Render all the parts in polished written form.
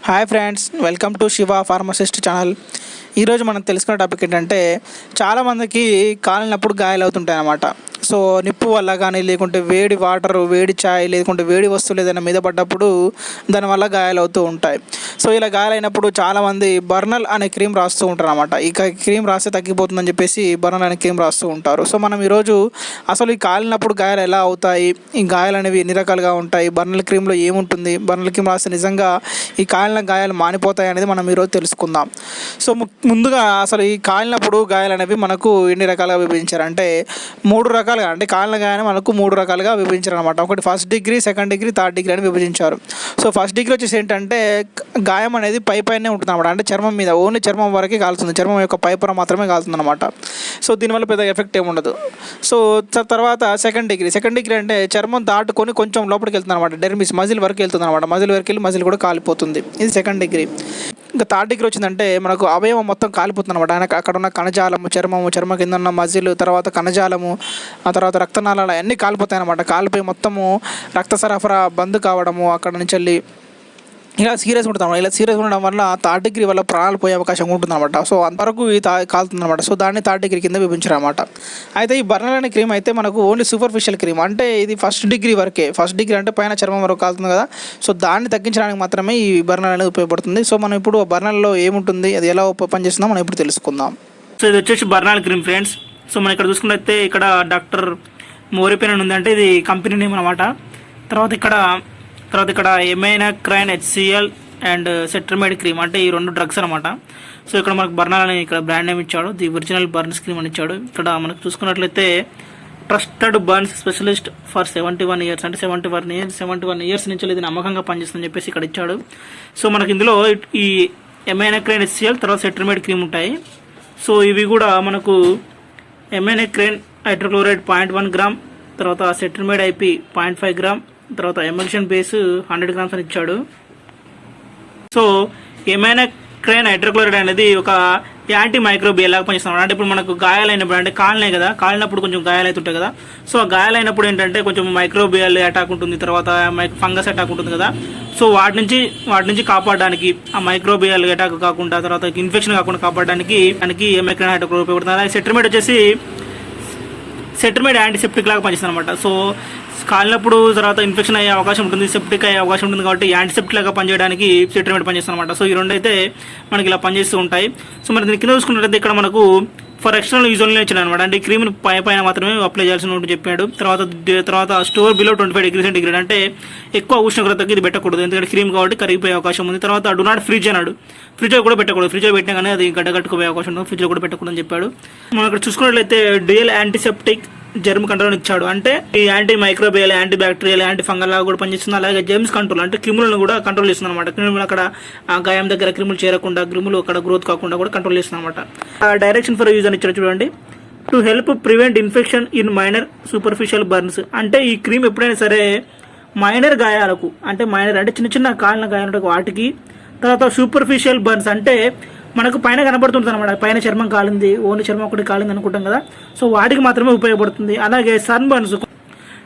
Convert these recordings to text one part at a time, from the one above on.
Hi friends, welcome to Shiva pharmacist channel. ఈరోజు మనం తెలుసుకునే టాపిక్ ఏంటంటే, చాలామందికి కాలినప్పుడు గాయాలు అవుతుంటాయి అన్నమాట. సో నిప్పు వల్ల కానీ, లేకుంటే వేడి వాటర్, వేడి ఛాయ్, లేకుంటే వేడి వస్తువులు ఏదైనా మీద పడ్డప్పుడు దానివల్ల గాయాలు అవుతూ ఉంటాయి. సో ఇలా గాయాలైనప్పుడు చాలామంది బర్నల్ అనే క్రీమ్ రాస్తూ ఉంటారు అన్నమాట. ఈ క్రీమ్ రాస్తే తగ్గిపోతుందని చెప్పేసి బర్నల్ అనే క్రీమ్ రాస్తూ ఉంటారు. సో మనం ఈరోజు అసలు ఈ కాలినప్పుడు గాయాలు ఎలా అవుతాయి, ఈ గాయాలు అనేవి ఎన్ని రకాలుగా ఉంటాయి, బర్నల్ క్రీమ్లో ఏముంటుంది, బర్నల్ క్రీమ్ రాస్తే నిజంగా ఈ కాలిన గాయాలు మానిపోతాయి అనేది మనం ఈరోజు తెలుసుకుందాం. సో ముందుగా అసలు ఈ కాలినప్పుడు గాయాలు అనేవి మనకు ఎన్ని రకాలుగా విభజించారంటే, 3 రకాలుగా, అంటే కాలిన గాయాన్ని మనకు 3 రకాలుగా విభజించారు అనమాట. ఒకటి first degree, second degree, third degree అని విభజించారు. సో ఫస్ట్ డిగ్రీ వచ్చేసి ఏంటంటే, గాయం అనేది పైనే ఉంటుంది అనమాట. అంటే చర్మం మీద, ఓన్లీ చర్మం వరకే కాలుతుంది, చర్మం యొక్క పైపొర మాత్రమే కాలుతుంది అనమాట. సో దీనివల్ల పెద్ద ఎఫెక్ట్ ఏమి ఉండదు. సో తర్వాత సెకండ్ డిగ్రీ అంటే చర్మం దాటుకొని కొంచెం లోపలికి వెళ్తుంది అనమాట. డెర్మిస్, మజిల్ వరకు వెళ్తుంది అనమాట. మజిల్ వరకు వెళ్ళి మజిల్ కూడా కాలిపోతుంది. ఇది సెకండ్ డిగ్రీ. ఇంకా థర్డ్ డిగ్రీ వచ్చిందంటే మనకు అవయవం మొత్తం కాలిపోతుంది అనమాట. అక్కడ ఉన్న కణజాలము, చర్మం కింద ఉన్న మజిల్, తర్వాత కణజాలము, ఆ తర్వాత రక్తనాళాలు అన్నీ కాలిపోతాయి అనమాట. కాలిపోయి మొత్తము రక్త సరఫరా బంద్ కావడము, అక్కడ నుంచి వెళ్ళి ఇలా సీరియస్ ఉంటుంది. ఇలా సీరియస్ ఉండడం వల్ల థర్డ్ డిగ్రీ వల్ల ప్రాణాలు పోయే అవకాశం ఉంటుంది అనమాట. సో అంతవరకు ఇది కాలుతుంది అనమాట. సో దాన్ని థర్డ్ డిగ్రీ కింద విభజించారు అనమాట. అయితే ఈ బర్నల్ అనే క్రీమ్ అయితే మనకు ఓన్లీ సూపర్ఫిషియల్ క్రీమ్, అంటే ఇది ఫస్ట్ డిగ్రీ వరకే. ఫస్ట్ డిగ్రీ అంటే పైన చర్మం వరకు కాలుతుంది కదా. సో దాన్ని తగ్గించడానికి మాత్రమే ఈ బర్నల్ అనేది ఉపయోగపడుతుంది. సో మనం ఇప్పుడు బర్నల్లో ఏముంటుంది, అది ఎలా పనిచేస్తుందో మనం ఇప్పుడు తెలుసుకుందాం. సో ఇది వచ్చేసి బర్నల్ క్రీమ్ ఫ్రెండ్స్. సో మనం ఇక్కడ చూసుకున్నట్లయితే ఇక్కడ డాక్టర్ మోరిపెన్ అని ఉంది, అంటే ఇది కంపెనీ నేమ్ అనమాట. తర్వాత ఇక్కడ ఎమైనాక్రైన్ HCl అండ్ సెట్రమైడ్ క్రీమ్, అంటే ఈ 2 డ్రగ్స్ అనమాట. సో ఇక్కడ మనకు బర్నల్ అని ఇక్కడ బ్రాండ్ నేమ్ ఇచ్చాడు, ది ఒరిజినల్ బర్న్స్ క్రీమ్ అని ఇచ్చాడు. ఇక్కడ మనకు చూసుకున్నట్లయితే trusted burns specialist for 71 years, అంటే 71 ఇయర్స్ నుంచి ఇది నమ్మకంగా పనిచేస్తుందని చెప్పేసి ఇక్కడ ఇచ్చాడు. సో మనకి ఇందులో ఈ ఎమైనాక్రైన్ HCl, తర్వాత సెట్రమైడ్ క్రీమ్ ఉంటాయి. సో ఇవి కూడా మనకు ఎమైనాక్రైన్ హైడ్రోక్లోరైడ్ 0.1 గ్రామ్, తర్వాత సెట్రమైడ్ IP 0.5 గ్రామ్, తర్వాత ఎమల్షన్ బేస్ 100 గ్రామ్స్ అని ఇచ్చాడు. సో ఎమైనాక్రైన్ హైడ్రోక్లోరైడ్ అనేది ఒక యాంటీ మైక్రోబియల్ లాగా పనిచేస్తున్నాడు. అంటే ఇప్పుడు మనకు గాయాలైనప్పుడు, అంటే కాలినప్పుడు కొంచెం గాయాలు అవుతుంటాయి కదా. సో ఆ గాయాలైనప్పుడు ఏంటంటే కొంచెం మైక్రోబియల్ అటాక్ ఉంటుంది, తర్వాత ఫంగస్ అటాక్ ఉంటుంది కదా. సో వాటి నుంచి కాపాడడానికి, ఆ మైక్రోబియల్ అటాక్ కాకుండా, తర్వాత ఇన్ఫెక్షన్ కాకుండా కాపాడడానికి ఎమైనాక్రైన్ హైడ్రోక్లోరైడ్ ఉపయోగపడుతుంది. అలాగే సెట్రమైడ్ వచ్చేసి యాంటీసెప్టిక్ లాగా పనిచేస్తుంది అనమాట. సో కాలినప్పుడు తర్వాత ఇన్ఫెక్షన్ అయ్యే అవకాశం ఉంటుంది, సెప్టిక్ అయ్యే అవకాశం ఉంటుంది, కాబట్టి యాంటీసెప్టిక్ లాగా పనిచేయడానికి సెట్రమైడ్ పనిచేస్తుంది అనమాట. సో ఈ 2 అయితే మనకి ఇలా పనిచేస్తూ ఉంటాయి. సో మరి దీని కింద చూసుకున్నట్లయితే ఇక్కడ మనకు ఫర్ ఎక్స్టర్నల్ యూజ్ ఓన్లీ ఇచ్చాడు అనమాట. అంటే క్రీమ్ పైన మాత్రమే అప్లై చేయాల్సిన ఉంటుంది చెప్పాడు. తర్వాత స్టోర్ బిలో 25 డిగ్రీ సెంటిగ్రేడ్, అంటే ఎక్కువ ఉష్ణోగ్రతకి ఇది పెట్టకూడదు, ఎందుకంటే క్రీమ్ కాబట్టి కరిగిపోయే అవకాశం ఉంది. తర్వాత డు నాట్ ఫ్రిడ్జ్ అన్నాడు, ఫ్రిడ్జ్లో కూడా పెట్టకూడదు, ఫ్రిడ్జ్లో పెట్టినా కానీ అది గడ్డగట్టుకుపోయే అవకాశం ఉంటుంది, ఫ్రిడ్జ్లో కూడా పెట్టకూడదని చెప్పాడు. మనం ఇక్కడ చూసుకున్నట్లయితే డ్యూయల్ యాంటీసెప్టిక్ జర్మ్ కంట్రోల్ ఇచ్చాడు, అంటే ఈ anti microbial, anti bacterial, anti fungal లాగా కూడా పనిచేస్తుంది. అలాగే జెమ్స్ కంట్రోల్, అంటే క్రిములను కూడా కంట్రోల్ చేస్తుంది అనమాట. క్రిములు అక్కడ ఆ గాయం దగ్గర క్రిములు చేరకుండా, క్రిములు అక్కడ గ్రోత్ కాకుండా కూడా కంట్రోల్ చేస్తుంది అనమాట. డైరెక్షన్ ఫర్ యూజ్ అని ఇచ్చాడు చూడండి, to help prevent infection in minor superficial burns. అంటే ఈ క్రీమ్ ఎప్పుడైనా సరే మైనర్ గాయాలకు, అంటే చిన్న కాలిన గాయాలకు వాటికి, తర్వాత సూపర్ఫిషియల్ బర్న్స్ అంటే మనకు పైన కనబడుతుంది అనమాట. పైన చర్మం కాలింది, ఓన్లీ చర్మం ఒకటి కాలింది అనుకుంటాం కదా. సో వాటికి మాత్రమే ఉపయోగపడుతుంది. అలాగే సన్ బర్న్స్,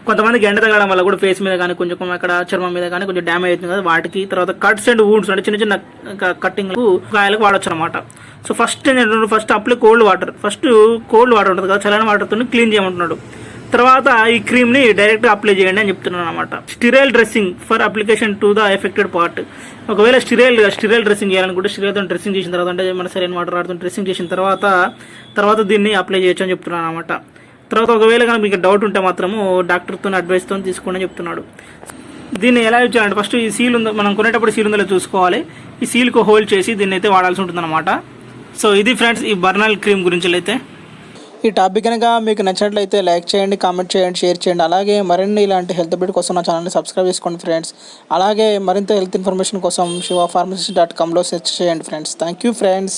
కొంతమందికి ఎండ తగలడం వల్ల కూడా ఫేస్ మీద కానీ, కొంచెం అక్కడ చర్మం మీద కానీ కొంచెం డ్యామేజ్ అవుతుంది కదా, వాటికి. తర్వాత కట్స్ అండ్ వూండ్స్, అంటే చిన్న కట్టింగ్ గాయాలకు వాడచ్చు అనమాట. So first apply cold water ఉంటుంది కదా, చల్లని వాటర్తో క్లీన్ చేయమంటున్నాడు. తర్వాత ఈ క్రీమ్ని డైరెక్ట్గా అప్లై చేయండి అని చెప్తున్నాను అనమాట. Sterile dressing for application to the affected part. ఒకవేళ స్టిరైల్ డ్రెస్సింగ్ చేయాలనుకుంటే స్టిరైల్తో డ్రెస్సింగ్ చేసిన తర్వాత, అంటే మన సరైన వాటర్ ఆడుతూ డ్రెస్సింగ్ చేసిన తర్వాత దీన్ని అప్లై చేయొచ్చు అని చెప్తున్నాను అనమాట. తర్వాత ఒకవేళ కానీ మీకు డౌట్ ఉంటే మాత్రము డాక్టర్తో అడ్వైస్తో తీసుకోండి అని చెప్తున్నాడు. దీన్ని ఎలా యూజ్ చేయాలంటే, ఫస్ట్ ఈ సీల్ ఉందో, మనం కొనేటప్పుడు సీల్ ఉందో చూసుకోవాలి. ఈ సీల్కు హోల్డ్ చేసి దీన్ని అయితే వాడాల్సి ఉంటుంది అనమాట. సో ఇది ఫ్రెండ్స్ ఈ బర్నల్ క్రీమ్ గురించి అయితే. ఈ టాపిక్ కనుక మీకు నచ్చినట్లయితే లైక్ చేయండి, కామెంట్ చేయండి, షేర్ చేయండి. అలాగే మరిన్ని ఇలాంటి హెల్త్ అప్డేట్ కోసం నా ఛానల్ని సబ్స్క్రైబ్ చేసుకోండి ఫ్రెండ్స్. అలాగే మరింత హెల్త్ ఇన్ఫర్మేషన్ కోసం shivaPharmacist.com సెర్చ్ చేయండి ఫ్రెండ్స్. Thank you friends.